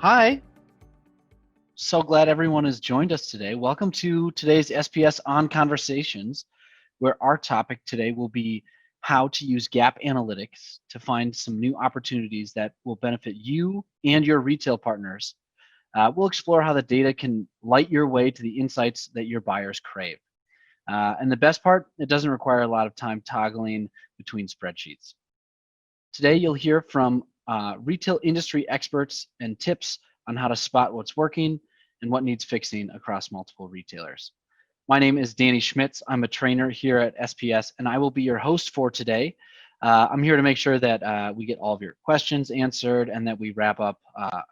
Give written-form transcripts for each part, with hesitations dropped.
Hi. So glad everyone has joined us today. Welcome to today's SPS On Conversations, where our topic today will be how to use gap analytics to find some new opportunities that will benefit you and your retail partners. We'll explore how the data can light your way to the insights that your buyers crave. And the best part, it doesn't require a lot of time toggling between spreadsheets. Today, you'll hear from retail industry experts and tips on how to spot what's working and what needs fixing across multiple retailers. My name is Danny Schmitz. I'm a trainer here at SPS, and I will be your host for today. I'm here to make sure that we get all of your questions answered and that we wrap up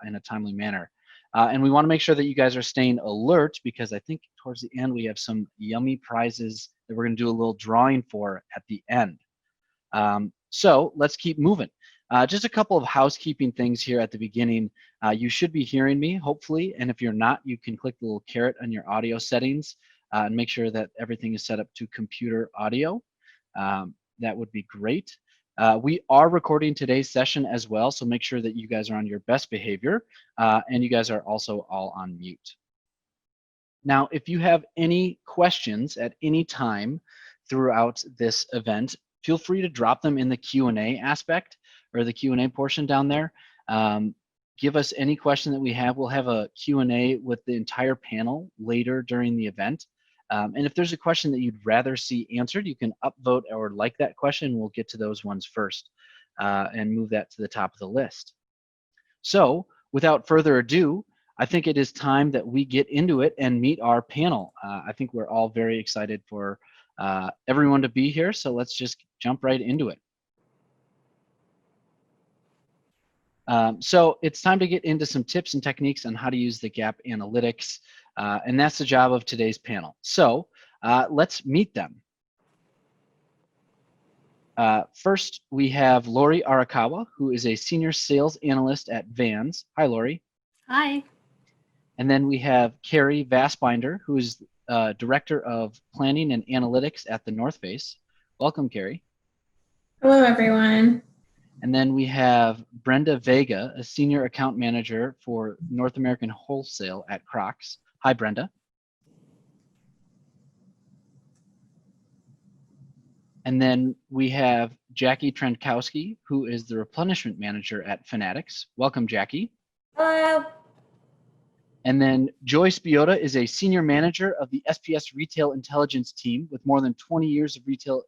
in a timely manner. And we want to make sure that you guys are staying alert because I think towards the end we have some yummy prizes that we're going to do a little drawing for at the end. So let's keep moving. Just a couple of housekeeping things here at the beginning. You should be hearing me, hopefully, and if you're not, you can click the little caret on your audio settings and make sure that everything is set up to computer audio. That would be great. We are recording today's session as well, so make sure that you guys are on your best behavior, and you guys are also all on mute. Now, if you have any questions at any time throughout this event, feel free to drop them in the Q&A aspect or the Q&A portion down there. Give us any question that we have. We'll have a Q&A with the entire panel later during the event. And if there's a question that you'd rather see answered, you can upvote or like that question. We'll get to those ones first and move that to the top of the list. So without further ado, I think it is time that we get into it and meet our panel. I think we're all very excited for everyone to be here, so let's just jump right into it. So it's time to get into some tips and techniques on how to use the gap analytics, and that's the job of today's panel. So let's meet them. First, we have Lori Arakawa, who is a senior sales analyst at Vans. Hi, Lori. Hi. And then we have Kari Vasbinder, who is Director of Planning and Analytics at the North Face. Welcome, Kari. Hello, everyone. And then we have Brenda Vega, a Senior Account Manager for North American Wholesale at Crocs. Hi, Brenda. And then we have Jackie Trentowski, who is the Replenishment Manager at Fanatics. Welcome, Jackie. Hello. And then Joy Spiotta is a Senior Manager of the SPS Retail Intelligence Team with more than 20 years of retail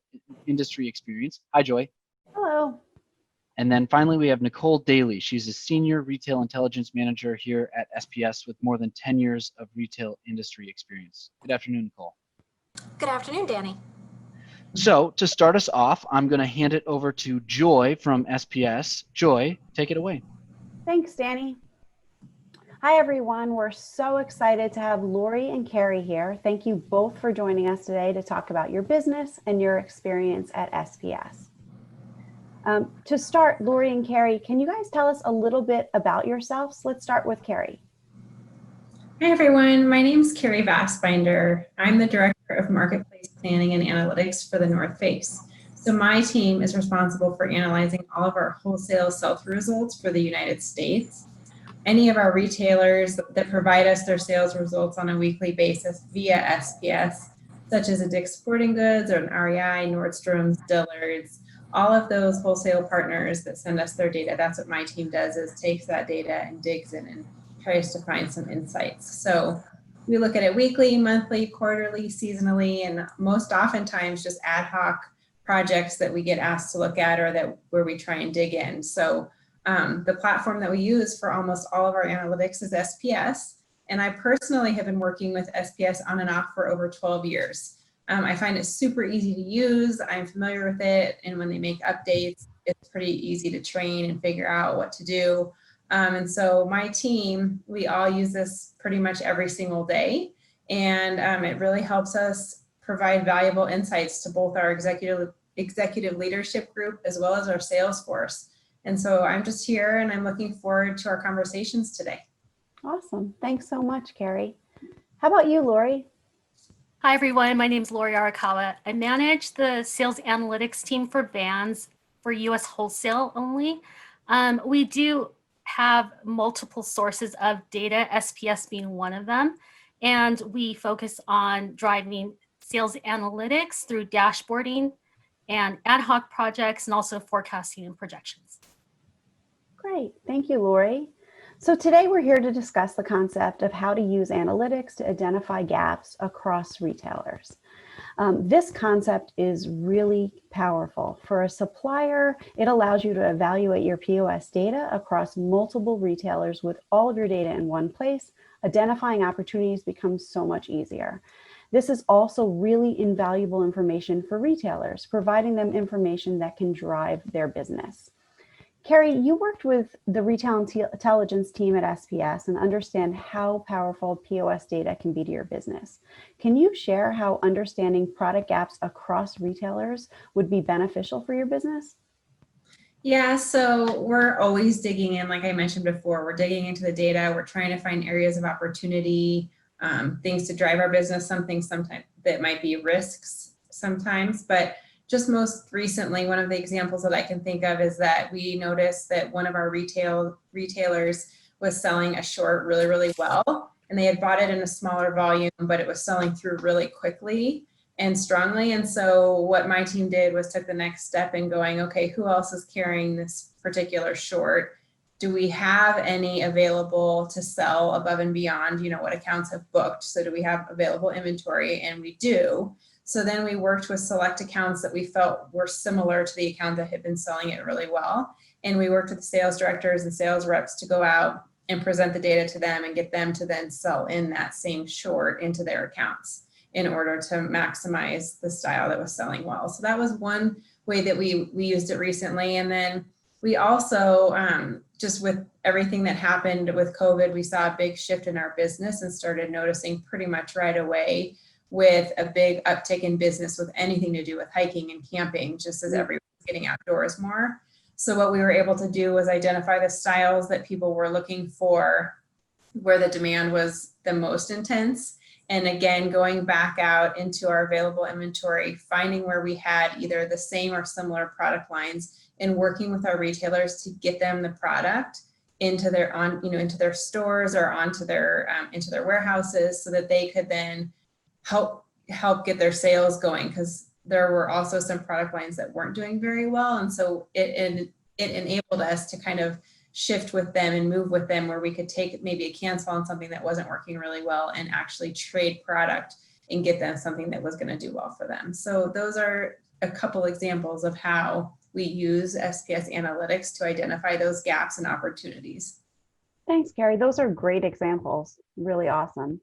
industry experience. Hi, Joy. Hello. And then finally, we have Nicole Daley. She's a Senior Retail Intelligence Manager here at SPS with more than 10 years of retail industry experience. Good afternoon, Nicole. Good afternoon, Danny. So to start us off, I'm going to hand it over to Joy from SPS. Joy, take it away. Thanks, Danny. Hi, everyone. We're so excited to have Lori and Kari here. Thank you both for joining us today to talk about your business and your experience at SPS. To start, Lori and Kari, can you guys tell us a little bit about yourselves? Let's start with Kari. Hi, everyone. My name is Kari Vasbinder. I'm the Director of Marketplace Planning and Analytics for the North Face. So my team is responsible for analyzing all of our wholesale sell-through results for the United States. Any of our retailers that provide us their sales results on a weekly basis via SPS, such as a Dick's Sporting Goods or an REI, Nordstrom's, Dillard's, all of those wholesale partners that send us their data, that's what my team does, is takes that data and digs in and tries to find some insights. So we look at it weekly, monthly, quarterly, seasonally, and most oftentimes just ad hoc projects that we get asked to look at or where we try and dig in. So the platform that we use for almost all of our analytics is SPS. And I personally have been working with SPS on and off for over 12 years. I find it super easy to use. I'm familiar with it. And when they make updates, it's pretty easy to train and figure out what to do. And so my team, we all use this pretty much every single day. And it really helps us provide valuable insights to both our executive leadership group as well as our sales force. And so I'm just here and I'm looking forward to our conversations today. Awesome. Thanks so much, Kari. How about you, Lori? Hi, everyone. My name is Lori Arakawa. I manage the sales analytics team for Vans for U.S. wholesale only. We do have multiple sources of data, SPS being one of them. And we focus on driving sales analytics through dashboarding and ad hoc projects and also forecasting and projections. Great. Thank you, Lori. So today we're here to discuss the concept of how to use analytics to identify gaps across retailers. This concept is really powerful. For a supplier, it allows you to evaluate your POS data across multiple retailers with all of your data in one place. Identifying opportunities becomes so much easier. This is also really invaluable information for retailers, providing them information that can drive their business. Kari, you worked with the retail intelligence team at SPS and understand how powerful POS data can be to your business. Can you share how understanding product gaps across retailers would be beneficial for your business? Yeah, so we're always digging in, like I mentioned before, we're digging into the data, we're trying to find areas of opportunity, things to drive our business, sometimes that might be risks sometimes, but just most recently, one of the examples that I can think of is that we noticed that one of our retailers was selling a short really, really well, and they had bought it in a smaller volume, but it was selling through really quickly and strongly. And so what my team did was took the next step in going, okay, who else is carrying this particular short? Do we have any available to sell above and beyond, what accounts have booked? So do we have available inventory? And we do. So then we worked with select accounts that we felt were similar to the account that had been selling it really well. And we worked with sales directors and sales reps to go out and present the data to them and get them to then sell in that same short into their accounts in order to maximize the style that was selling well. So that was one way that we used it recently. And then we also, just with everything that happened with COVID, we saw a big shift in our business and started noticing pretty much right away with a big uptick in business with anything to do with hiking and camping, just as everyone's getting outdoors more. So what we were able to do was identify the styles that people were looking for, where the demand was the most intense. And again, going back out into our available inventory, finding where we had either the same or similar product lines and working with our retailers to get them the product into their into their stores or into their warehouses so that they could then help get their sales going, because there were also some product lines that weren't doing very well. And so it enabled us to kind of shift with them and move with them where we could take maybe a cancel on something that wasn't working really well and actually trade product and get them something that was going to do well for them. So those are a couple examples of how we use SPS Analytics to identify those gaps and opportunities. Thanks, Kari. Those are great examples. Really awesome.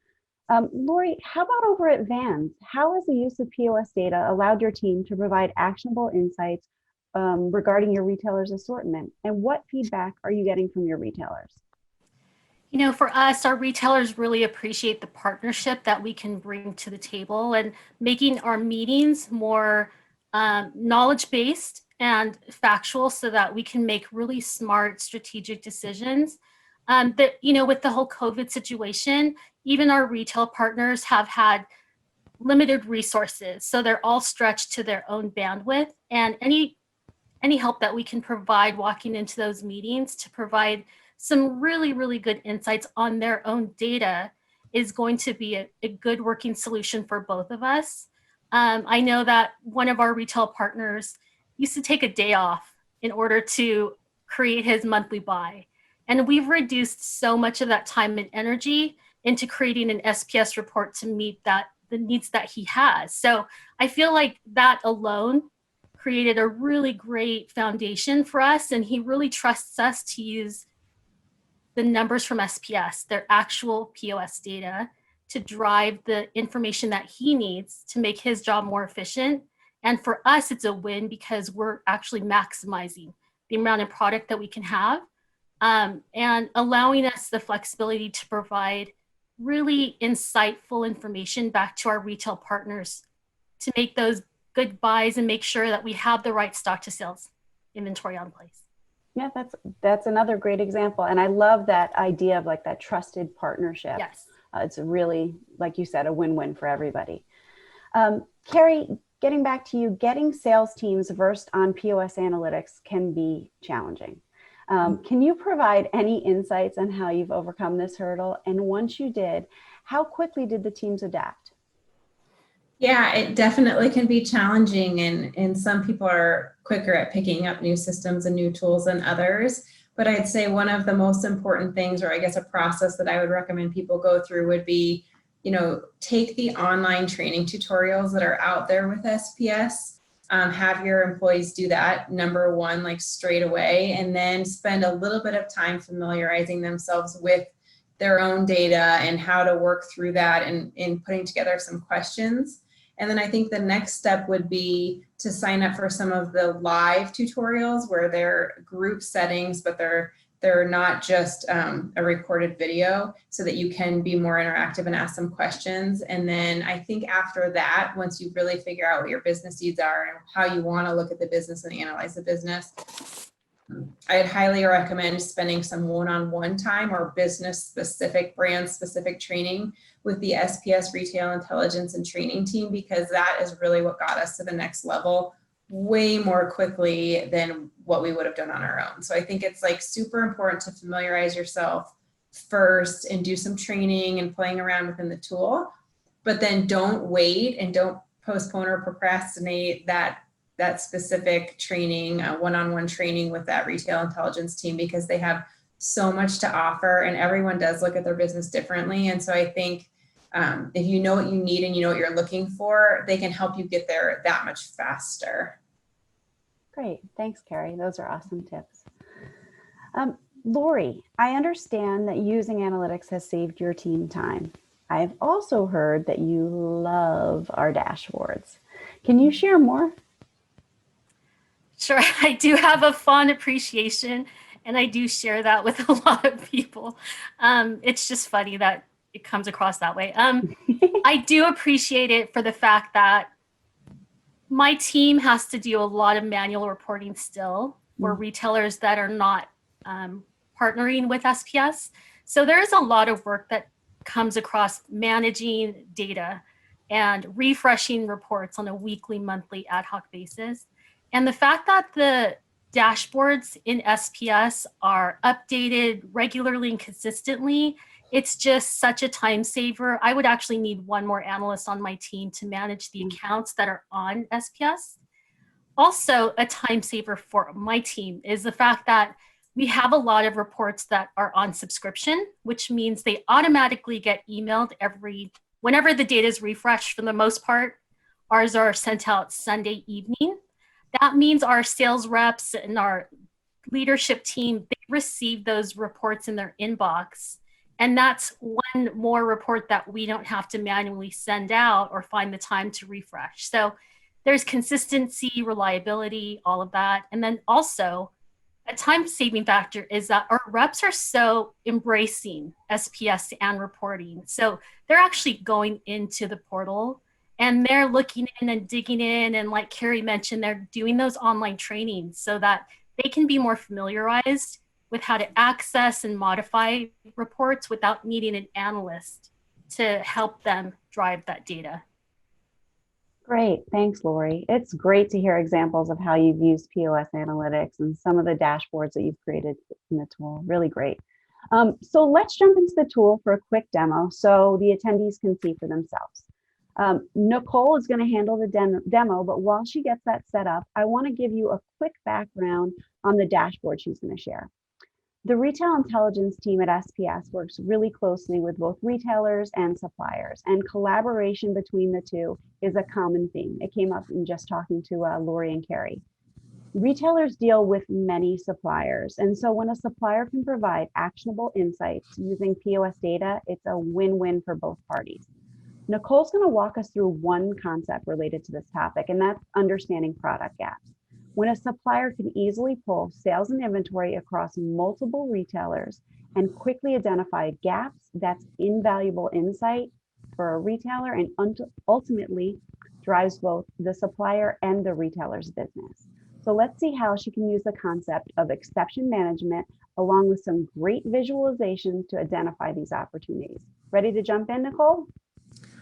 Lori, how about over at Vans? How has the use of POS data allowed your team to provide actionable insights regarding your retailer's assortment? And what feedback are you getting from your retailers? For us, our retailers really appreciate the partnership that we can bring to the table and making our meetings more knowledge-based and factual so that we can make really smart strategic decisions. With the whole COVID situation, even our retail partners have had limited resources. So they're all stretched to their own bandwidth, and any help that we can provide walking into those meetings to provide some really, really good insights on their own data is going to be a good working solution for both of us. I know that one of our retail partners used to take a day off in order to create his monthly buy. And we've reduced so much of that time and energy into creating an SPS report to meet the needs that he has. So I feel like that alone created a really great foundation for us. And he really trusts us to use the numbers from SPS, their actual POS data, to drive the information that he needs to make his job more efficient. And for us, it's a win because we're actually maximizing the amount of product that we can have. And allowing us the flexibility to provide really insightful information back to our retail partners to make those good buys and make sure that we have the right stock to sales inventory on place. Yeah, that's another great example. And I love that idea of like that trusted partnership. Yes. It's really, like you said, a win-win for everybody. Kari, getting back to you, getting sales teams versed on POS analytics can be challenging. Can you provide any insights on how you've overcome this hurdle? And once you did, how quickly did the teams adapt? Yeah, it definitely can be challenging, and some people are quicker at picking up new systems and new tools than others. But I'd say one of the most important things, or I guess a process that I would recommend people go through would be, take the online training tutorials that are out there with SPS. Have your employees do that, number one, like straight away, and then spend a little bit of time familiarizing themselves with their own data and how to work through that and in putting together some questions. And then I think the next step would be to sign up for some of the live tutorials where they're group settings, but they're not just a recorded video, so that you can be more interactive and ask some questions. And then I think after that, once you really figure out what your business needs are and how you want to look at the business and analyze the business, I'd highly recommend spending some one-on-one time or business-specific, brand-specific training with the SPS Retail Intelligence and Training team, because that is really what got us to the next level way more quickly than what we would have done on our own. So I think it's like super important to familiarize yourself first and do some training and playing around within the tool, but then don't wait and don't postpone or procrastinate that specific training, one-on-one training with that retail intelligence team, because they have so much to offer and everyone does look at their business differently. And so I think if you know what you need and you know what you're looking for, they can help you get there that much faster. Great. Thanks, Kari. Those are awesome tips. Lori, I understand that using analytics has saved your team time. I've also heard that you love our dashboards. Can you share more? Sure, I do have a fond appreciation, and I do share that with a lot of people. It's just funny that it comes across that way. I do appreciate it for the fact that my team has to do a lot of manual reporting still for retailers that are not partnering with SPS. So there is a lot of work that comes across managing data and refreshing reports on a weekly, monthly, ad hoc basis. And the fact that the dashboards in SPS are updated regularly and consistently, it's just such a time saver. I would actually need one more analyst on my team to manage the accounts that are on SPS. Also, a time saver for my team is the fact that we have a lot of reports that are on subscription, which means they automatically get emailed whenever the data is refreshed. For the most part, ours are sent out Sunday evening. That means our sales reps and our leadership team, they receive those reports in their inbox. And that's one more report that we don't have to manually send out or find the time to refresh. So there's consistency, reliability, all of that. And then also a time saving factor is that our reps are so embracing SPS and reporting. So they're actually going into the portal and they're looking in and digging in. And like Kari mentioned, they're doing those online trainings so that they can be more familiarized with how to access and modify reports without needing an analyst to help them drive that data. Great. Thanks, Lori. It's great to hear examples of how you've used POS analytics and some of the dashboards that you've created in the tool. Really great. So let's jump into the tool for a quick demo so the attendees can see for themselves. Nicole is going to handle the demo, but while she gets that set up, I want to give you a quick background on the dashboard she's going to share. The retail intelligence team at SPS works really closely with both retailers and suppliers, and collaboration between the two is a common theme. It came up in just talking to Lori and Kari. Retailers deal with many suppliers, and so when a supplier can provide actionable insights using POS data, it's a win-win for both parties. Nicole's going to walk us through one concept related to this topic, and that's understanding product gaps. When a supplier can easily pull sales and inventory across multiple retailers and quickly identify gaps, that's invaluable insight for a retailer and ultimately drives both the supplier and the retailer's business. So let's see how she can use the concept of exception management along with some great visualizations to identify these opportunities. Ready to jump in, Nicole?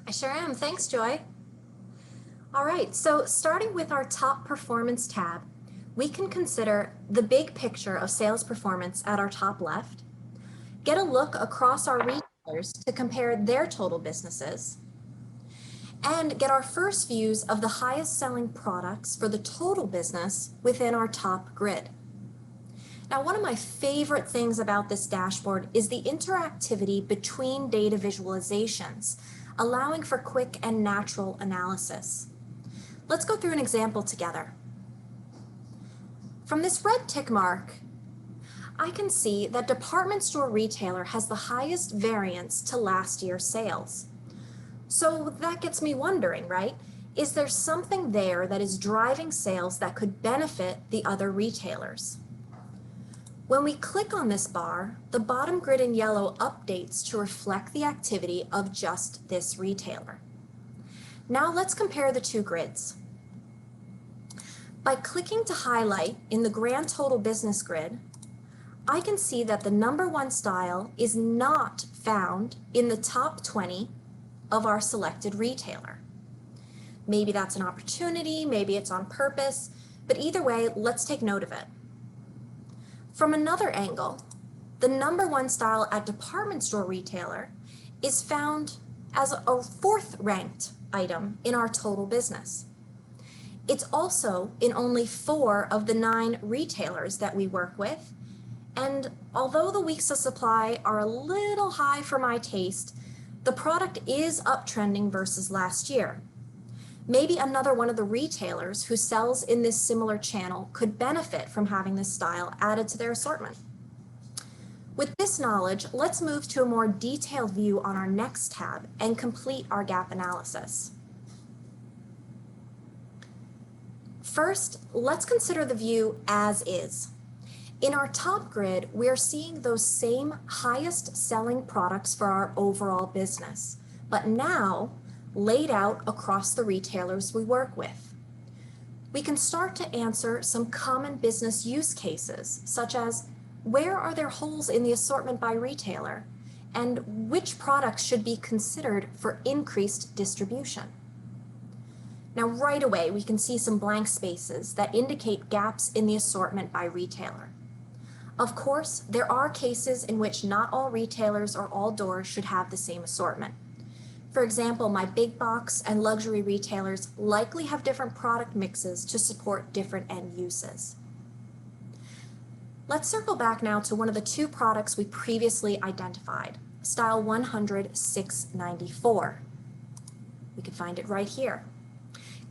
I sure am. Thanks, Joy. All right, so starting with our top performance tab, we can consider the big picture of sales performance at our top left, get a look across our retailers to compare their total businesses, and get our first views of the highest selling products for the total business within our top grid. Now, one of my favorite things about this dashboard is the interactivity between data visualizations, allowing for quick and natural analysis. Let's go through an example together. From this red tick mark, I can see that department store retailer has the highest variance to last year's sales. So that gets me wondering, right? Is there something there that is driving sales that could benefit the other retailers? When we click on this bar, the bottom grid in yellow updates to reflect the activity of just this retailer. Now let's compare the two grids. By clicking to highlight in the grand total business grid, I can see that the number one style is not found in the top 20 of our selected retailer. Maybe that's an opportunity, maybe it's on purpose, but either way, let's take note of it. From another angle, the number one style at department store retailer is found as a fourth ranked item in our total business. It's also in only 4 of the 9 retailers that we work with. And although the weeks of supply are a little high for my taste, the product is uptrending versus last year. Maybe another one of the retailers who sells in this similar channel could benefit from having this style added to their assortment. With this knowledge, let's move to a more detailed view on our next tab and complete our gap analysis. First, let's consider the view as is. In our top grid, we are seeing those same highest selling products for our overall business, but now laid out across the retailers we work with. We can start to answer some common business use cases, such as where are there holes in the assortment by retailer, and which products should be considered for increased distribution. Now, right away, we can see some blank spaces that indicate gaps in the assortment by retailer. Of course, there are cases in which not all retailers or all doors should have the same assortment. For example, my big box and luxury retailers likely have different product mixes to support different end uses. Let's circle back now to one of the 2 products we previously identified, style 100-694. We can find it right here.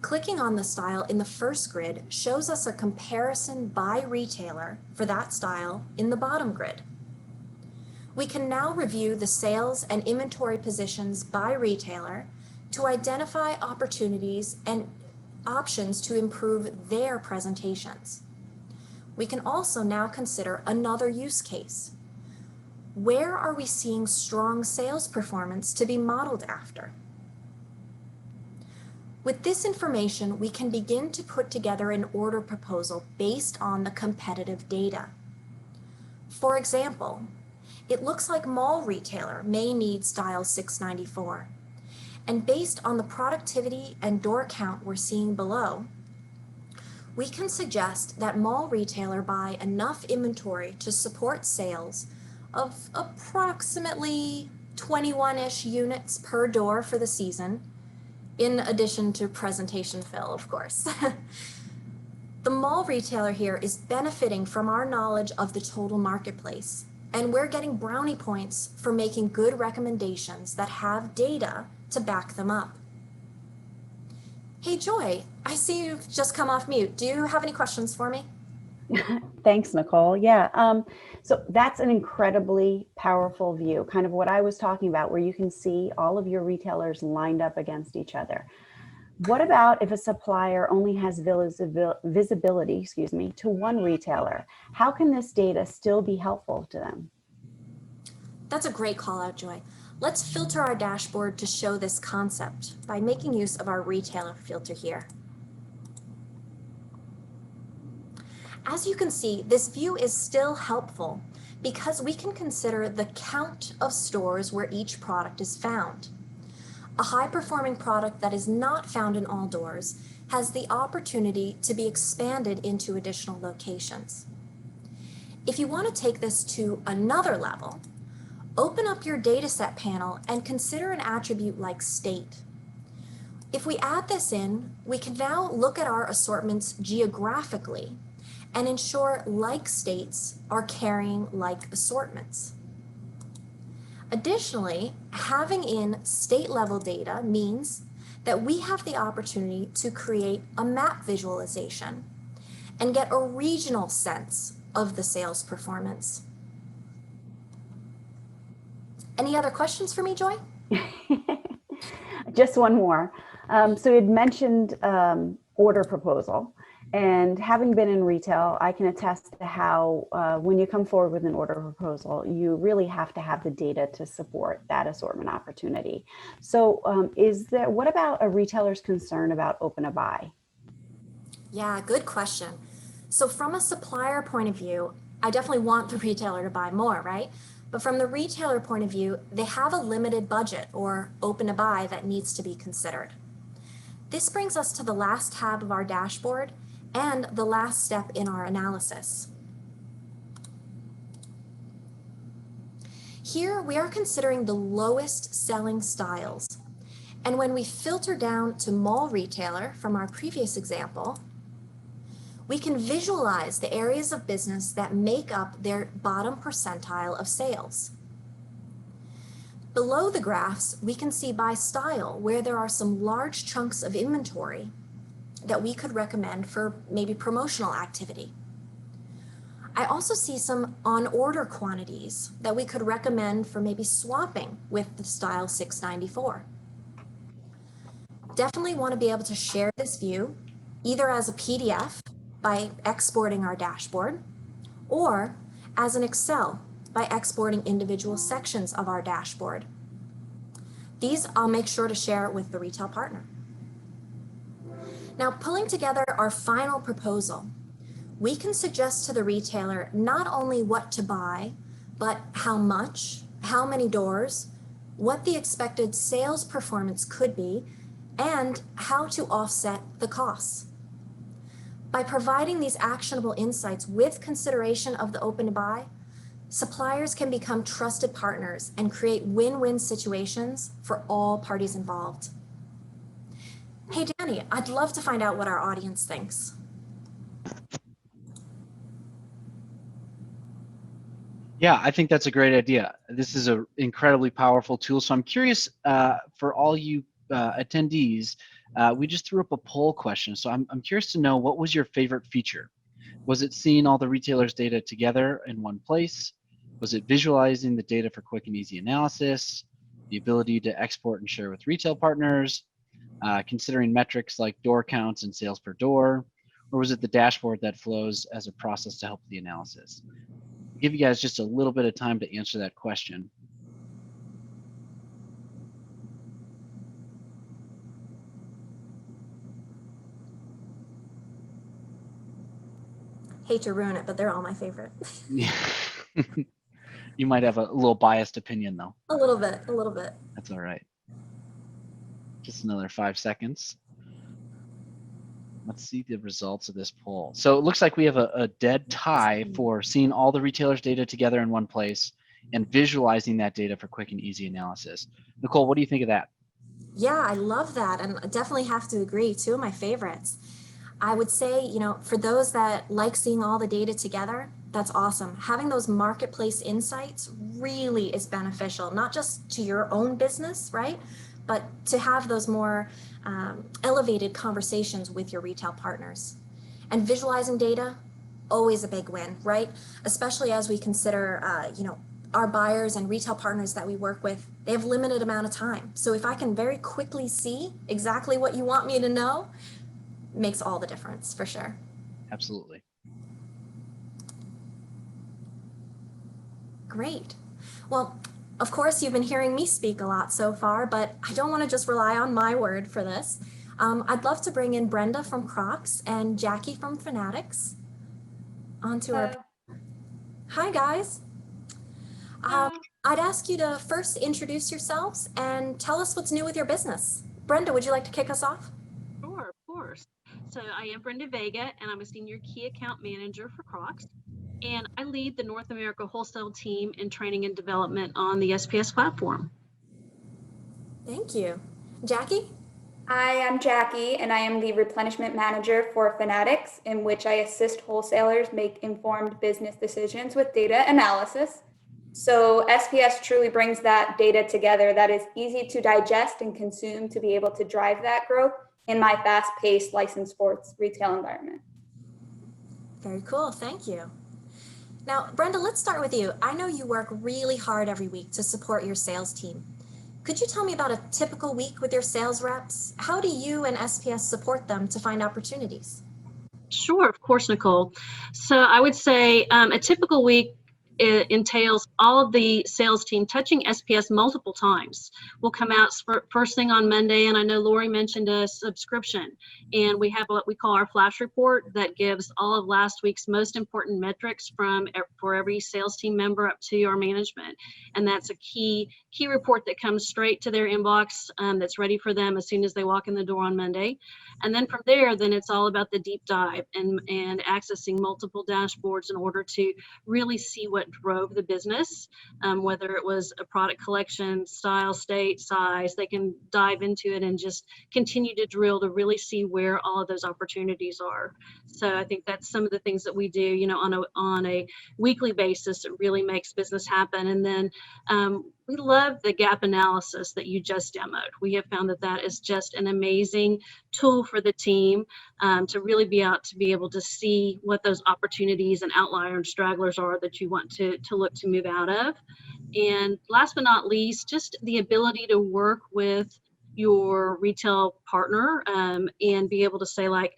Clicking on the style in the first grid shows us a comparison by retailer for that style in the bottom grid. We can now review the sales and inventory positions by retailer to identify opportunities and options to improve their presentations. We can also now consider another use case. Where are we seeing strong sales performance to be modeled after? With this information, we can begin to put together an order proposal based on the competitive data. For example, it looks like mall retailer may need style 694. And based on the productivity and door count we're seeing below, we can suggest that mall retailer buy enough inventory to support sales of approximately 21-ish units per door for the season, in addition to presentation fill, of course. The mall retailer here is benefiting from our knowledge of the total marketplace, and we're getting brownie points for making good recommendations that have data to back them up. Hey, Joy, I see you've just come off mute. Do you have any questions for me? Thanks, Nicole. Yeah, so that's an incredibly powerful view, kind of what I was talking about, where you can see all of your retailers lined up against each other. What about if a supplier only has visibility, to one retailer? How can this data still be helpful to them? That's a great call out, Joy. Let's filter our dashboard to show this concept by making use of our retailer filter here. As you can see, this view is still helpful because we can consider the count of stores where each product is found. A high-performing product that is not found in all doors has the opportunity to be expanded into additional locations. If you want to take this to another level, open up your dataset panel and consider an attribute like state. If we add this in, we can now look at our assortments geographically and ensure like states are carrying like assortments. Additionally, having in state level data means that we have the opportunity to create a map visualization and get a regional sense of the sales performance. Any other questions for me, Joy? Just one more. So you'd mentioned order proposal, and having been in retail, I can attest to how when you come forward with an order proposal, you really have to have the data to support that assortment opportunity. So what about a retailer's concern about open-to-buy? Yeah, good question. So from a supplier point of view, I definitely want the retailer to buy more, right? But from the retailer point of view, they have a limited budget or open to buy that needs to be considered. This brings us to the last tab of our dashboard and the last step in our analysis. Here we are considering the lowest selling styles. And when we filter down to mall retailer from our previous example, we can visualize the areas of business that make up their bottom percentile of sales. Below the graphs, we can see by style where there are some large chunks of inventory that we could recommend for maybe promotional activity. I also see some on-order quantities that we could recommend for maybe swapping with the style 694. Definitely want to be able to share this view either as a PDF by exporting our dashboard, or as an Excel by exporting individual sections of our dashboard. These I'll make sure to share with the retail partner. Now, pulling together our final proposal, we can suggest to the retailer not only what to buy, but how much, how many doors, what the expected sales performance could be, and how to offset the costs. By providing these actionable insights with consideration of the open to buy, suppliers can become trusted partners and create win-win situations for all parties involved. Hey, Danny, I'd love to find out what our audience thinks. Yeah, I think that's a great idea. This is an incredibly powerful tool. So I'm curious for all you attendees, we just threw up a poll question. So I'm curious to know, what was your favorite feature? Was it seeing all the retailers' data together in one place? Was it visualizing the data for quick and easy analysis? The ability to export and share with retail partners? Considering metrics like door counts and sales per door? Or was it the dashboard that flows as a process to help the analysis? I'll give you guys just a little bit of time to answer that question. Hate to ruin it, but they're all my favorite. Yeah. You might have a little biased opinion though. A little bit, a little bit. That's all right. Just another 5 seconds. Let's see the results of this poll. So it looks like we have a dead tie for seeing all the retailers' data together in one place and visualizing that data for quick and easy analysis. Nicole, what do you think of that? Yeah, I love that, and I definitely have to agree. Two of my favorites. I would say, for those that like seeing all the data together, that's awesome. Having those marketplace insights really is beneficial, not just to your own business, right? But to have those more elevated conversations with your retail partners. And visualizing data, always a big win, right? Especially as we consider, our buyers and retail partners that we work with, they have limited amount of time. So if I can very quickly see exactly what you want me to know, makes all the difference for sure. Absolutely. Great. Well, of course, you've been hearing me speak a lot so far, but I don't want to just rely on my word for this. I'd love to bring in Brenda from Crocs and Jackie from Fanatics onto our. Hi, guys. I'd ask you to first introduce yourselves and tell us what's new with your business. Brenda, would you like to kick us off? Sure, of course. So I am Brenda Vega, and I'm a senior key account manager for Crocs. And I lead the North America wholesale team in training and development on the SPS platform. Thank you. Jackie? Hi, I'm Jackie, and I am the replenishment manager for Fanatics, in which I assist wholesalers make informed business decisions with data analysis. So SPS truly brings that data together that is easy to digest and consume to be able to drive that growth in my fast-paced licensed sports retail environment. Very cool. Thank you. Now, Brenda, let's start with you. I know you work really hard every week to support your sales team. Could you tell me about a typical week with your sales reps? How do you and SPS support them to find opportunities? Sure, of course, Nicole. So I would say a typical week entails all of the sales team touching SPS multiple times. We'll come out first thing on Monday, and I know Lori mentioned a subscription, and we have what we call our flash report that gives all of last week's most important metrics for every sales team member up to our management, and that's a key report that comes straight to their inbox that's ready for them as soon as they walk in the door on Monday. And then from there, then it's all about the deep dive and accessing multiple dashboards in order to really see what drove the business, whether it was a product collection, style, state, size. They can dive into it and just continue to drill to really see where all of those opportunities are. So I think that's some of the things that we do, on a weekly basis. It really makes business happen. And then we love the gap analysis that you just demoed. We have found that is just an amazing tool for the team to really be able to see what those opportunities and outlier and stragglers are that you want to look to move out of. And last but not least, just the ability to work with your retail partner and be able to say, like,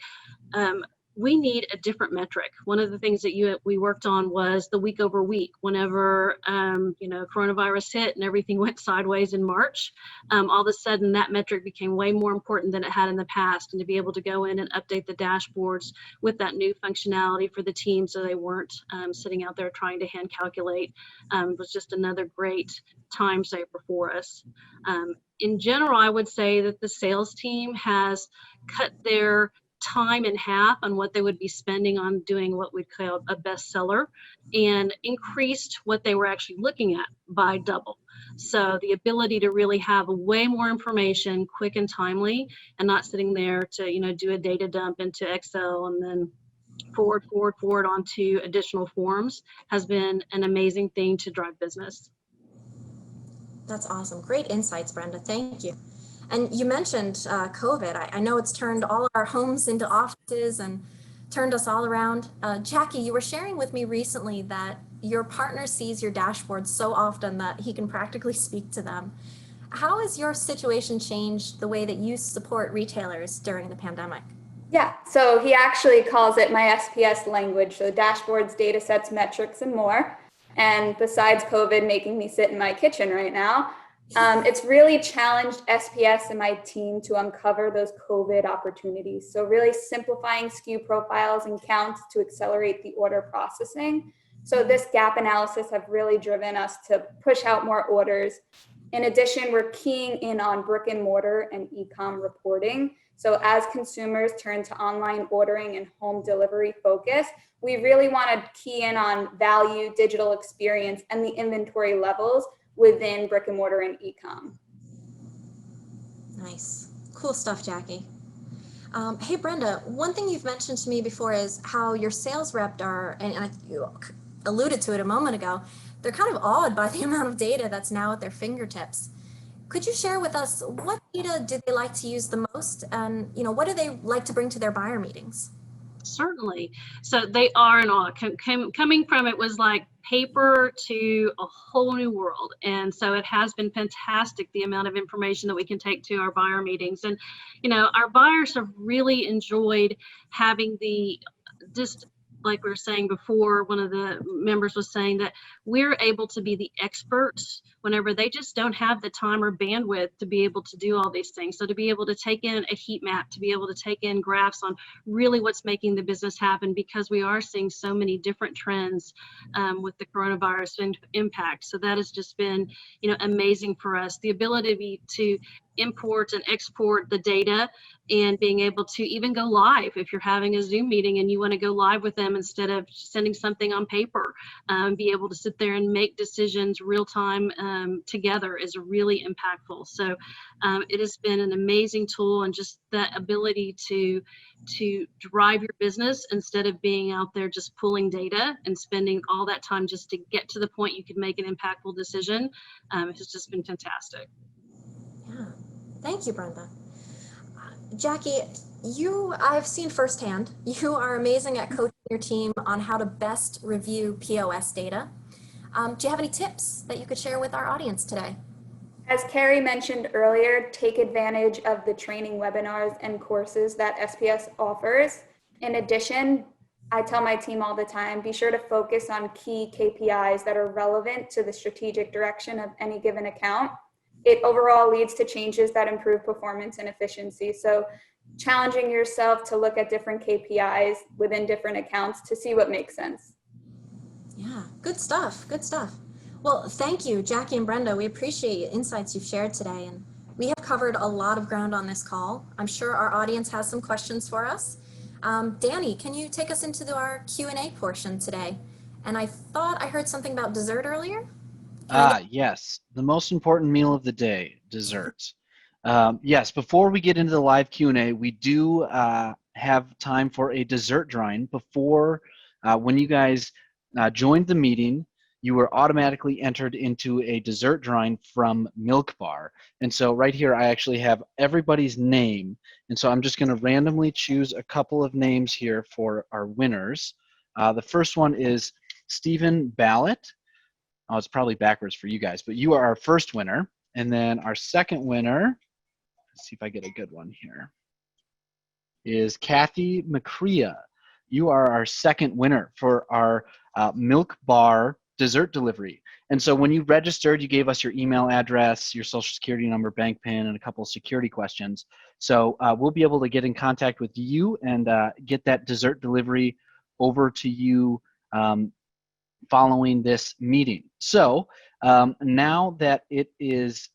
we need a different metric. One of the things that we worked on was the week over week. Whenever coronavirus hit and everything went sideways in March, all of a sudden that metric became way more important than it had in the past. And to be able to go in and update the dashboards with that new functionality for the team, so they weren't sitting out there trying to hand calculate, was just another great time saver for us. In general, I would say that the sales team has cut their time in half on what they would be spending on doing what we call a bestseller, and increased what they were actually looking at by double. So the ability to really have way more information quick and timely, and not sitting there to do a data dump into Excel and then forward onto additional forms has been an amazing thing to drive business. That's awesome. Great insights, Brenda. Thank you. And you mentioned COVID. I know it's turned all our homes into offices and turned us all around. Jackie, you were sharing with me recently that your partner sees your dashboards so often that he can practically speak to them. How has your situation changed the way that you support retailers during the pandemic? Yeah, so he actually calls it my SPS language, so dashboards, data sets, metrics, and more. And besides COVID making me sit in my kitchen right now, it's really challenged SPS and my team to uncover those COVID opportunities. So really simplifying SKU profiles and counts to accelerate the order processing. So this gap analysis have really driven us to push out more orders. In addition, we're keying in on brick and mortar and e-com reporting. So as consumers turn to online ordering and home delivery focus, we really want to key in on value, digital experience, and the inventory levels within brick and mortar and e-com. Nice. Cool stuff, Jackie. Hey, Brenda, one thing you've mentioned to me before is how your sales rep are, and you alluded to it a moment ago, they're kind of awed by the amount of data that's now at their fingertips. Could you share with us what data do they like to use the most, and what do they like to bring to their buyer meetings? Certainly. So they are in awe. Coming from it was like paper to a whole new world. And so it has been fantastic, the amount of information that we can take to our buyer meetings. And, our buyers have really enjoyed having just like we were saying before, one of the members was saying that we're able to be the experts whenever they just don't have the time or bandwidth to be able to do all these things. So to be able to take in a heat map, to be able to take in graphs on really what's making the business happen, because we are seeing so many different trends with the coronavirus impact. So that has just been, amazing for us. The ability to import and export the data, and being able to even go live if you're having a Zoom meeting and you want to go live with them instead of sending something on paper. Be able to sit there and make decisions real time together is really impactful. So it has been an amazing tool, and just that ability to drive your business instead of being out there just pulling data and spending all that time just to get to the point you could make an impactful decision. Has just been fantastic. Yeah, thank you, Brenda. Jackie, I've seen firsthand, you are amazing at coaching your team on how to best review POS data. Do you have any tips that you could share with our audience today? As Kari mentioned earlier, take advantage of the training webinars and courses that SPS offers. In addition, I tell my team all the time, be sure to focus on key KPIs that are relevant to the strategic direction of any given account. It overall leads to changes that improve performance and efficiency. So challenging yourself to look at different KPIs within different accounts to see what makes sense. Yeah, good stuff, good stuff. Well, thank you, Jackie and Brenda. We appreciate the insights you've shared today, and we have covered a lot of ground on this call. I'm sure our audience has some questions for us. Danny, can you take us into our Q&A portion today? And I thought I heard something about dessert earlier. Yes, the most important meal of the day, dessert. Yes, before we get into the live Q&A, we do have time for a dessert drawing. Before, when you guys joined the meeting, you were automatically entered into a dessert drawing from Milk Bar. And so right here, I actually have everybody's name. And so I'm just going to randomly choose a couple of names here for our winners. The first one is Stephen Ballett. Oh, it's probably backwards for you guys, but you are our first winner. And then our second winner, let's see if I get a good one here, is Kathy McCrea. You are our second winner for our Milk Bar dessert delivery. And so when you registered, you gave us your email address, your social security number, bank PIN, and a couple of security questions. So we'll be able to get in contact with you and get that dessert delivery over to you following this meeting. So now that it is,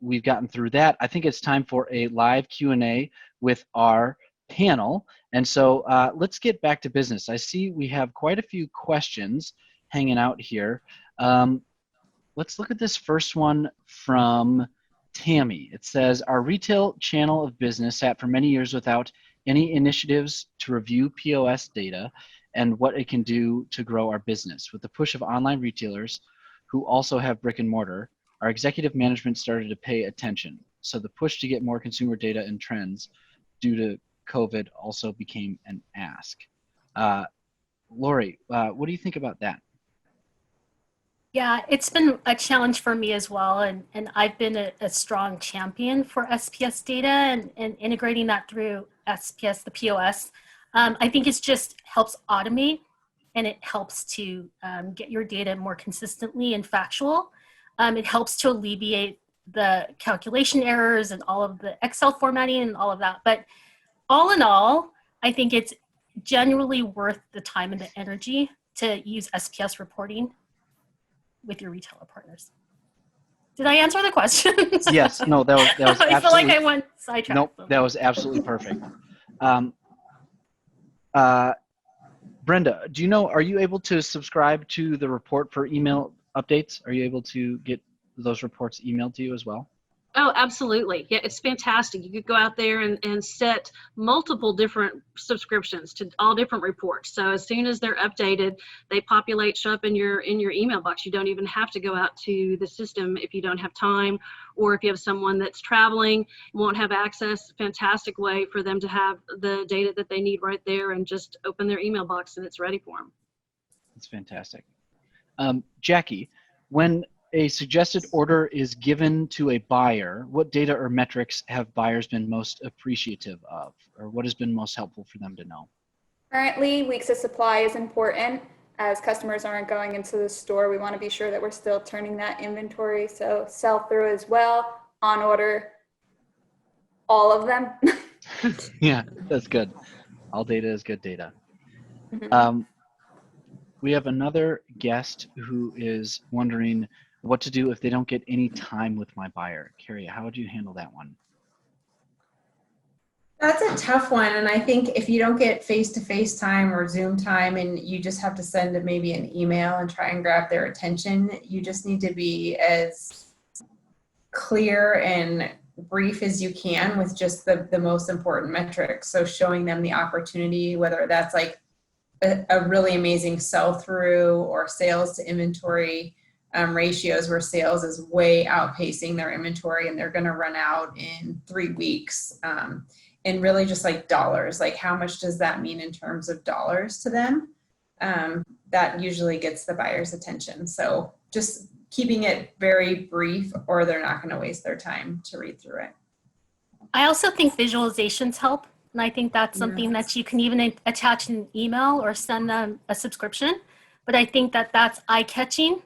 we've gotten through that, I think it's time for a live Q&A with our panel. And so let's get back to business. I see we have quite a few questions hanging out here. Let's look at this first one from Tammy. It says, our retail channel of business sat for many years without any initiatives to review POS data and what it can do to grow our business. With the push of online retailers who also have brick and mortar, our executive management started to pay attention. So the push to get more consumer data and trends due to COVID also became an ask. Lori, what do you think about that? Yeah, it's been a challenge for me as well, and I've been a strong champion for SPS data and integrating that through SPS, the POS. I think it just helps automate, and it helps to get your data more consistently and factual. It helps to alleviate the calculation errors and all of the Excel formatting and all of that. But all in all, I think it's genuinely worth the time and the energy to use SPS reporting with your retailer partners. Did I answer the question? Yes, no, that was absolutely. I feel like I went sidetracked. Nope, that was absolutely perfect. Brenda, do you know, are you able to subscribe to the report for email updates? Are you able to get those reports emailed to you as well? Oh, absolutely. Yeah, it's fantastic. You could go out there and set multiple different subscriptions to all different reports. So as soon as they're updated, they populate, show up in your email box. You don't even have to go out to the system if you don't have time, or if you have someone that's traveling, won't have access. Fantastic way for them to have the data that they need right there and just open their email box and it's ready for them. That's fantastic. Jackie, when a suggested order is given to a buyer, what data or metrics have buyers been most appreciative of, or what has been most helpful for them to know? Currently, weeks of supply is important. As customers aren't going into the store, we want to be sure that we're still turning that inventory. So sell-through as well, on order, all of them. Yeah, that's good. All data is good data. Mm-hmm. We have another guest who is wondering, What to do if they don't get any time with my buyer? Kari, how would you handle that one? That's a tough one. And I think if you don't get face-to-face time or Zoom time and you just have to send maybe an email and try and grab their attention, you just need to be as clear and brief as you can with just the most important metrics. So showing them the opportunity, whether that's like a really amazing sell-through or sales to inventory ratios where sales is way outpacing their inventory and they're going to run out in 3 weeks. And really just like dollars, like how much does that mean in terms of dollars to them? That usually gets the buyer's attention. So just keeping it very brief or they're not going to waste their time to read through it. I also think visualizations help. And I think that's something that you can even attach in an email or send them a subscription. But I think that that's eye-catching.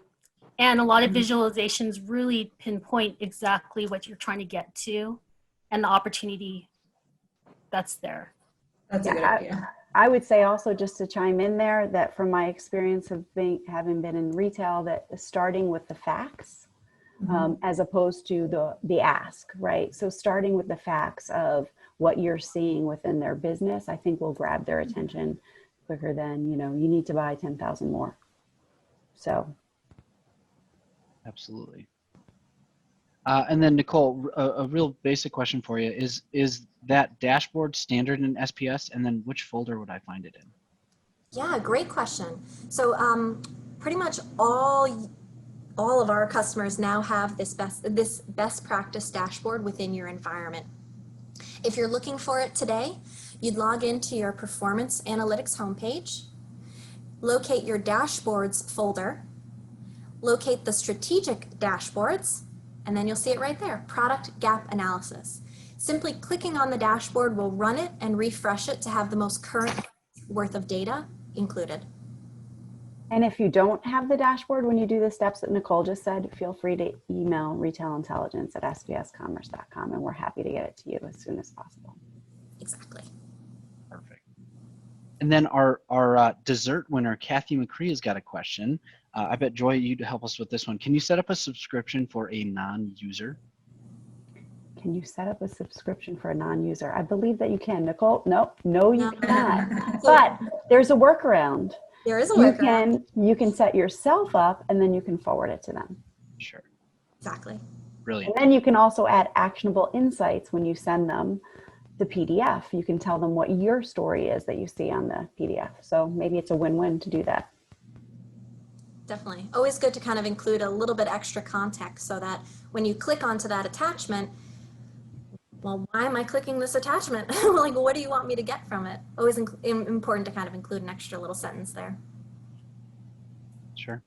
And a lot of visualizations really pinpoint exactly what you're trying to get to and the opportunity that's there. That's a good idea. I would say also, just to chime in there, that from my experience of having been in retail, that starting with the facts as opposed to the ask, right? So starting with the facts of what you're seeing within their business, I think will grab their attention quicker than, you need to buy 10,000 more. So. Absolutely. And then Nicole, a real basic question for you is that dashboard standard in SPS, and then which folder would I find it in? Yeah, great question. So pretty much all of our customers now have this best practice dashboard within your environment. If you're looking for it today, you'd log into your Performance Analytics homepage, locate your dashboards folder, locate the strategic dashboards, and then you'll see it right there, product gap analysis. Simply clicking on the dashboard will run it and refresh it to have the most current worth of data included. And if you don't have the dashboard when you do the steps that Nicole just said, feel free to email retaileintelligence@spscommerce.com and we're happy to get it to you as soon as possible. Exactly. Perfect. And then our dessert winner, Kathy McCree, has got a question. I bet, Joy, you'd help us with this one. Can you set up a subscription for a non-user? Can you set up a subscription for a non-user? I believe that you can. Nicole? No, you cannot. But there's a workaround. There is a workaround. You can set yourself up and then you can forward it to them. Sure. Exactly. Brilliant. And then you can also add actionable insights when you send them the PDF. You can tell them what your story is that you see on the PDF. So maybe it's a win-win to do that. Definitely. Always good to kind of include a little bit extra context so that when you click onto that attachment, well, why am I clicking this attachment? Like, what do you want me to get from it? Always important to kind of include an extra little sentence there. Sure.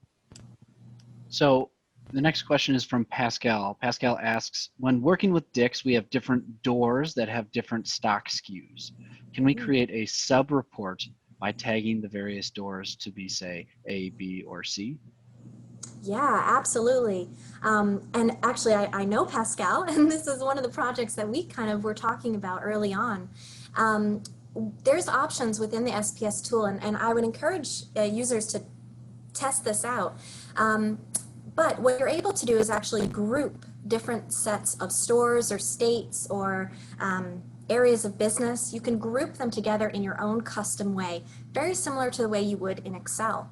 So the next question is from Pascal. Pascal asks, when working with Dick's, we have different doors that have different stock SKUs. Can we create a sub-report by tagging the various doors to be, say, A, B, or C? Yeah, absolutely. And actually, I know Pascal, and this is one of the projects that we kind of were talking about early on. There's options within the SPS tool, and I would encourage users to test this out. But what you're able to do is actually group different sets of stores or states or areas of business. You can group them together in your own custom way, very similar to the way you would in Excel.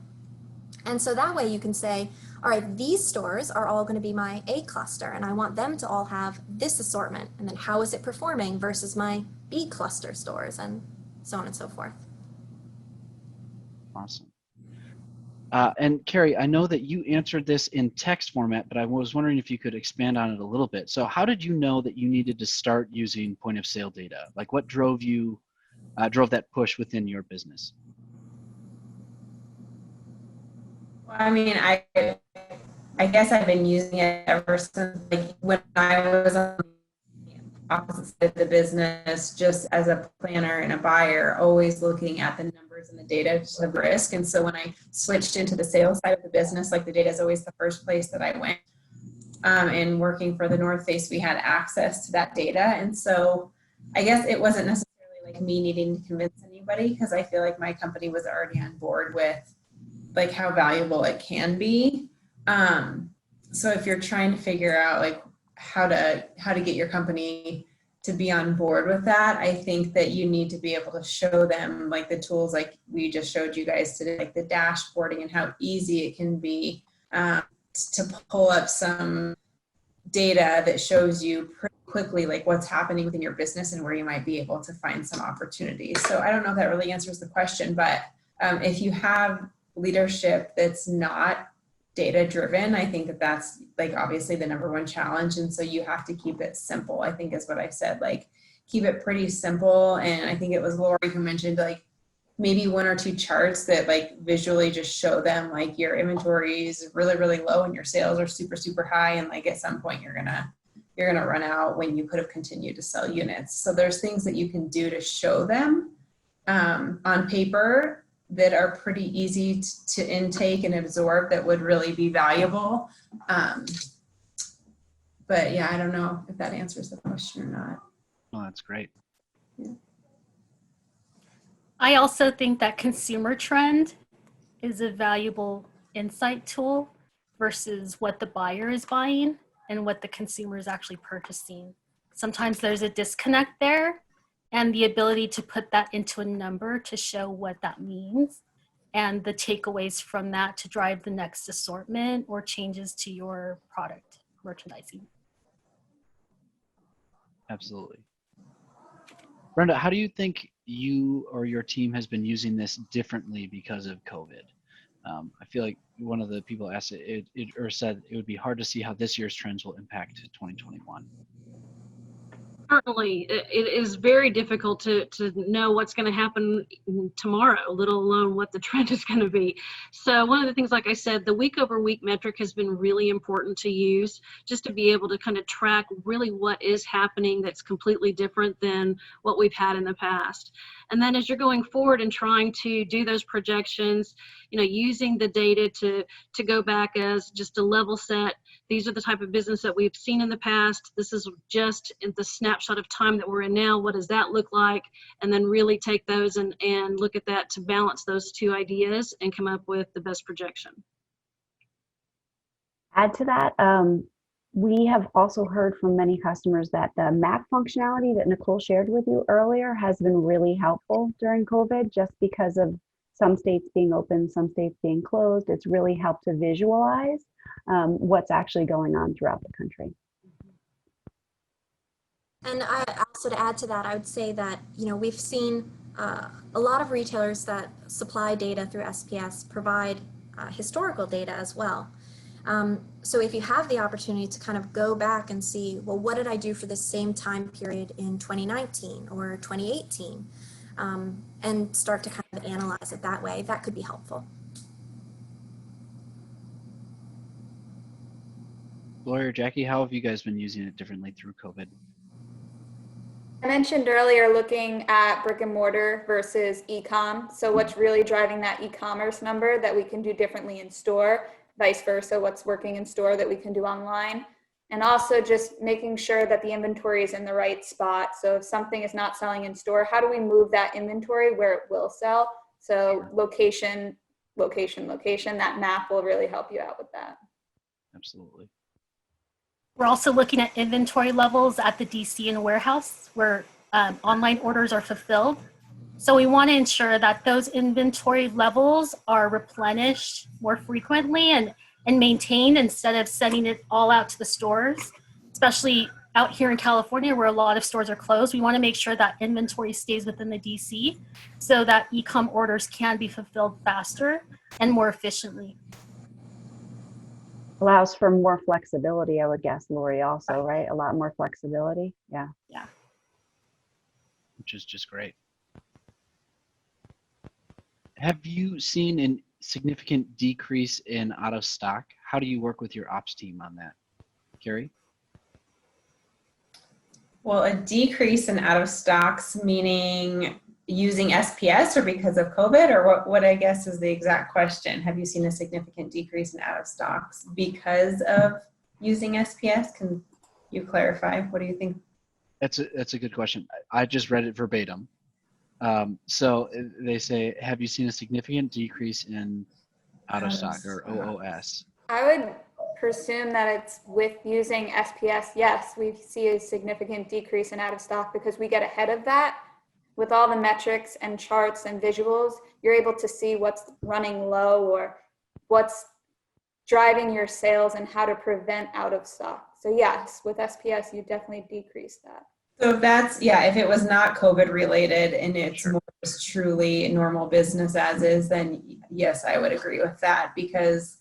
And so that way you can say, all right, these stores are all going to be my A cluster, and I want them to all have this assortment. And then how is it performing versus my B cluster stores, and so on and so forth. Awesome. And Kari, I know that you answered this in text format, but I was wondering if you could expand on it a little bit. So how did you know that you needed to start using point of sale data? Like, what drove that push within your business? Well, I mean, I guess I've been using it ever since, like, when I was on the opposite side of the business, just as a planner and a buyer, always looking at the numbers and the data of risk. And so when I switched into the sales side of the business, like, the data is always the first place that I went. And working for the North Face, we had access to that data. And so I guess it wasn't necessarily like me needing to convince anybody, because I feel like my company was already on board with like how valuable it can be. so if you're trying to figure out like how to get your company to be on board with that, I think that you need to be able to show them like the tools like we just showed you guys today, like the dashboarding and how easy it can be to pull up some data that shows you pretty quickly like what's happening within your business and where you might be able to find some opportunities. So I don't know if that really answers the question, but if you have leadership that's not data driven, I think that that's like obviously the number one challenge. And so you have to keep it simple, I think is what I said, like keep it pretty simple. And I think it was Lori who mentioned like maybe 1 or 2 charts that like visually just show them like your inventory is really, really low and your sales are super, super high. And like at some point you're gonna run out when you could have continued to sell units. So there's things that you can do to show them on paper that are pretty easy to intake and absorb that would really be valuable. But yeah, I don't know if that answers the question or not. Oh, that's great. Yeah. I also think that consumer trend is a valuable insight tool versus what the buyer is buying and what the consumer is actually purchasing. Sometimes there's a disconnect there, and the ability to put that into a number to show what that means and the takeaways from that to drive the next assortment or changes to your product merchandising. Absolutely. Brenda, how do you think you or your team has been using this differently because of COVID? I feel like one of the people asked it or said it would be hard to see how this year's trends will impact 2021. Certainly, it is very difficult to know what's going to happen tomorrow, let alone what the trend is going to be. So one of the things, like I said, the week over week metric has been really important to use just to be able to kind of track really what is happening that's completely different than what we've had in the past. And then as you're going forward and trying to do those projections, you know, using the data to go back as just a level set. These are the type of business that we've seen in the past. This is just in the snapshot of time that we're in now. What does that look like? And then really take those and look at that to balance those two ideas and come up with the best projection. Add to that, we have also heard from many customers that the map functionality that Nicole shared with you earlier has been really helpful during COVID, just because of some states being open, some states being closed. It's really helped to visualize what's actually going on throughout the country. And I also, to add to that, I would say that, you know, we've seen a lot of retailers that supply data through SPS provide historical data as well. So if you have the opportunity to kind of go back and see, well, what did I do for the same time period in 2019 or 2018? And start to kind of analyze it that way, that could be helpful. Lori or Jackie, how have you guys been using it differently through COVID? I mentioned earlier looking at brick and mortar versus e-com. So what's really driving that e-commerce number that we can do differently in store, vice versa, what's working in store that we can do online. And also just making sure that the inventory is in the right spot. So if something is not selling in store, how do we move that inventory where it will sell? So location, that map will really help you out with that. Absolutely. We're also looking at inventory levels at the DC and warehouse where online orders are fulfilled. So we want to ensure that those inventory levels are replenished more frequently and maintained instead of sending it all out to the stores, especially out here in California where a lot of stores are closed. We want to make sure that inventory stays within the DC so that e-com orders can be fulfilled faster and more efficiently. Allows for more flexibility, I would guess, Lori, also, right? A lot more flexibility. Yeah. Yeah. Which is just great. Have you seen a significant decrease in out of stock? How do you work with your ops team on that? Kari? Well, a decrease in out of stocks, meaning using SPS or because of COVID, or what I guess is the exact question. Have you seen a significant decrease in out of stocks because of using SPS? Can you clarify? What do you think? That's a good question. I just read it verbatim. So they say, have you seen a significant decrease in out of stock or OOS? I would presume that it's with using SPS, yes, we see a significant decrease in out of stock because we get ahead of that. With all the metrics and charts and visuals, you're able to see what's running low or what's driving your sales and how to prevent out of stock. So yes, with SPS, you definitely decrease that. So if that's, yeah, if it was not COVID related and it's more just truly normal business as is, then yes, I would agree with that, because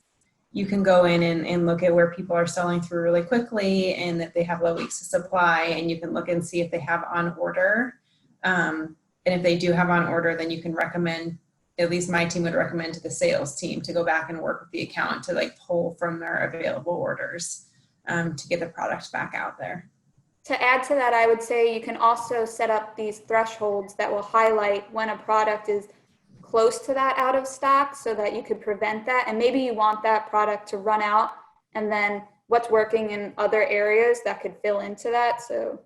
you can go in and look at where people are selling through really quickly and that they have low weeks of supply, and you can look and see if they have on order. And if they do have on order, then you can recommend, at least my team would recommend to the sales team to go back and work with the account to like pull from their available orders to get the product back out there. To add to that, I would say you can also set up these thresholds that will highlight when a product is close to that out of stock so that you could prevent that. And maybe you want that product to run out, and then what's working in other areas that could fill into that. So,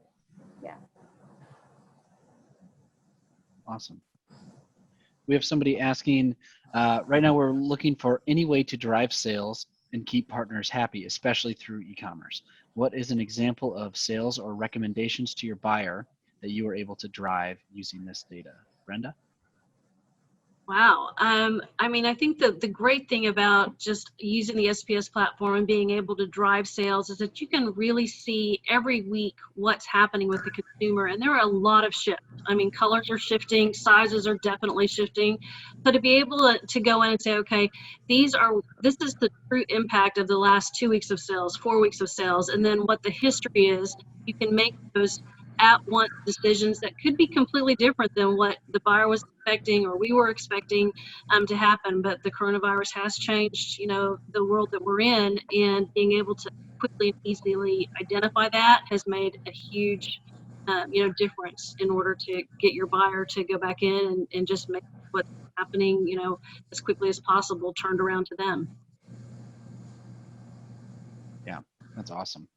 yeah. Awesome. We have somebody asking, right now we're looking for any way to drive sales and keep partners happy, especially through e-commerce. What is an example of sales or recommendations to your buyer that you were able to drive using this data? Brenda? Wow. I mean, I think the great thing about just using the SPS platform and being able to drive sales is that you can really see every week what's happening with the consumer. And there are a lot of shifts. I mean, colors are shifting, sizes are definitely shifting. So to be able to go in and say, okay, this is the true impact of the last 2 weeks of sales, 4 weeks of sales, and then what the history is, you can make those at-once decisions that could be completely different than what the buyer was expecting or we were expecting to happen. But the coronavirus has changed, the world that we're in, and being able to quickly and easily identify that has made a huge, difference in order to get your buyer to go back in and just make what's happening, as quickly as possible turned around to them. Yeah, that's awesome.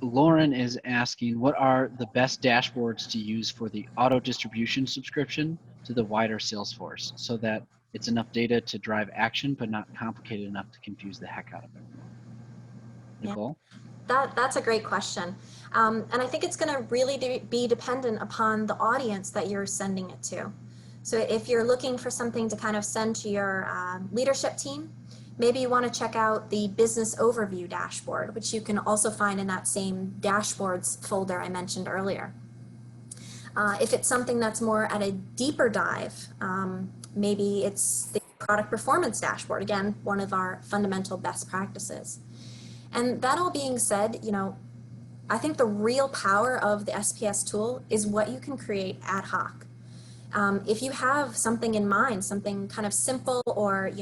Lauren is asking, what are the best dashboards to use for the auto distribution subscription to the wider sales force so that it's enough data to drive action, but not complicated enough to confuse the heck out of everyone? Nicole? That's a great question. And I think it's going to really be dependent upon the audience that you're sending it to. So if you're looking for something to kind of send to your leadership team, maybe you want to check out the business overview dashboard, which you can also find in that same dashboards folder I mentioned earlier. If it's something that's more at a deeper dive, maybe it's the product performance dashboard, again, one of our fundamental best practices. And that all being said, I think the real power of the SPS tool is what you can create ad hoc. If you have something in mind, something kind of simple, or,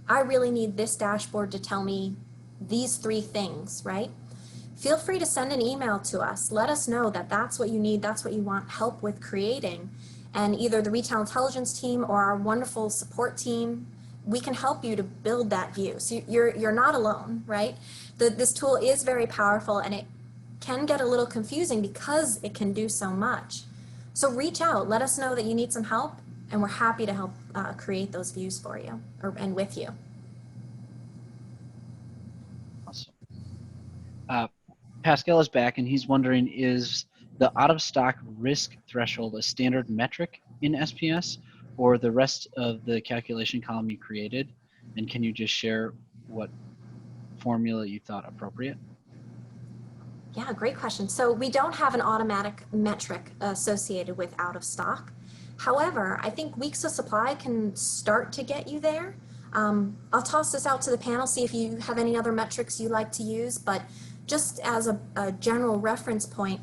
I really need this dashboard to tell me these 3 things, right? Feel free to send an email to us. Let us know that that's what you need, that's what you want help with creating. And either the retail intelligence team or our wonderful support team, we can help you to build that view. So you're not alone, right? This tool is very powerful, and it can get a little confusing because it can do so much. So reach out, let us know that you need some help, and we're happy to help create those views for you and with you. Awesome. Pascal is back, and he's wondering, is the out-of-stock risk threshold a standard metric in SPS, or the rest of the calculation column you created? And can you just share what formula you thought appropriate? Yeah, great question. So we don't have an automatic metric associated with out of stock. However, I think weeks of supply can start to get you there. I'll toss this out to the panel, see if you have any other metrics you like to use, but just as a general reference point,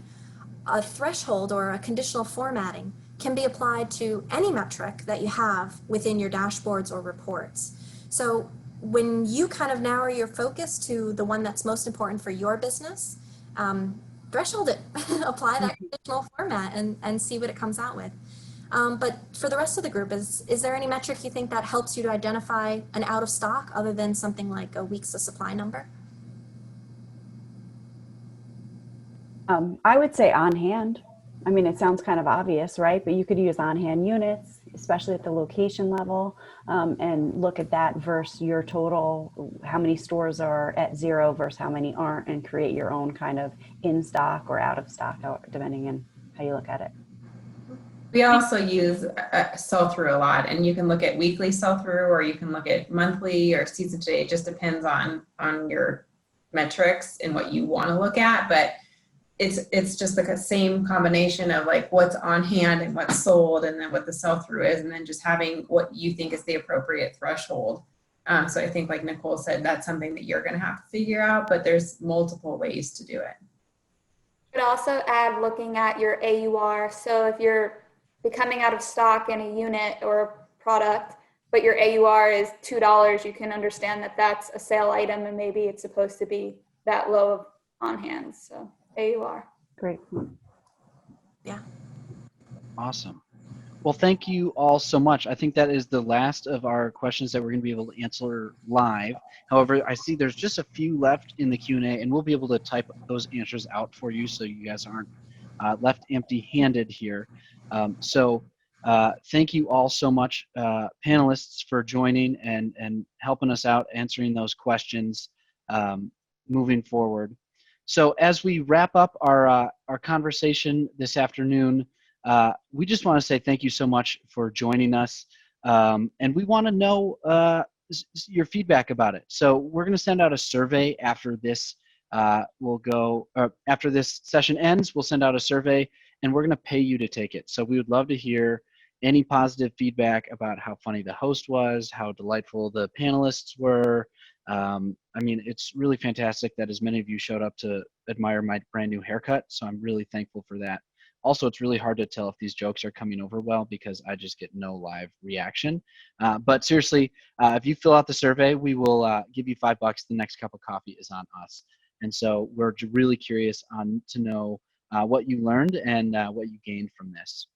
a threshold or a conditional formatting can be applied to any metric that you have within your dashboards or reports. So when you kind of narrow your focus to the one that's most important for your business, threshold it, apply that conditional format and see what it comes out with. But for the rest of the group, is there any metric you think that helps you to identify an out of stock other than something like a weeks of supply number? I would say on hand. I mean, it sounds kind of obvious, right? But you could use on hand units, especially at the location level, and look at that versus your total, how many stores are at 0 versus how many aren't, and create your own kind of in stock or out of stock, depending on how you look at it. We also use sell-through a lot, and you can look at weekly sell-through, or you can look at monthly or season to date. It just depends on your metrics and what you want to look at, but it's just like a same combination of like what's on hand and what's sold, and then what the sell-through is, and then just having what you think is the appropriate threshold. So I think, like Nicole said, that's something that you're going to have to figure out, but there's multiple ways to do it. I'd also add looking at your AUR. So if you're becoming out of stock in a unit or a product, but your AUR is $2, you can understand that that's a sale item, and maybe it's supposed to be that low on hand. So AUR. Great. Yeah. Awesome. Well, thank you all so much. I think that is the last of our questions that we're going to be able to answer live. However, I see there's just a few left in the Q&A, and we'll be able to type those answers out for you so you guys aren't left empty-handed here. Thank you all so much, panelists, for joining and helping us out answering those questions moving forward. So as we wrap up our conversation this afternoon, we just want to say thank you so much for joining us, and we want to know your feedback about it. So we're going to send out a survey after this. After this session ends, we'll send out a survey, and we're going to pay you to take it. So we would love to hear any positive feedback about how funny the host was, how delightful the panelists were. I mean, it's really fantastic that as many of you showed up to admire my brand new haircut, so I'm really thankful for that. Also, it's really hard to tell if these jokes are coming over well because I just get no live reaction. But seriously, if you fill out the survey, we will give you $5. The next cup of coffee is on us. And so we're really curious to know what you learned and what you gained from this.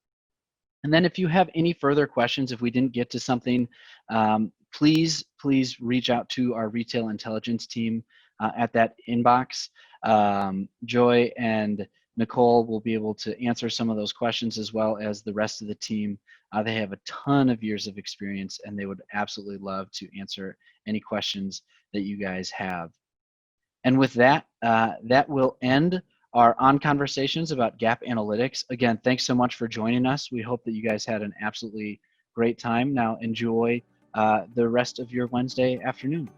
And then if you have any further questions, if we didn't get to something, please reach out to our retail intelligence team at that inbox. Joy and Nicole will be able to answer some of those questions, as well as the rest of the team. They have a ton of years of experience, and they would absolutely love to answer any questions that you guys have. And with that, that will end our On Conversations about Gap Analytics. Again, thanks so much for joining us. We hope that you guys had an absolutely great time. Now enjoy the rest of your Wednesday afternoon.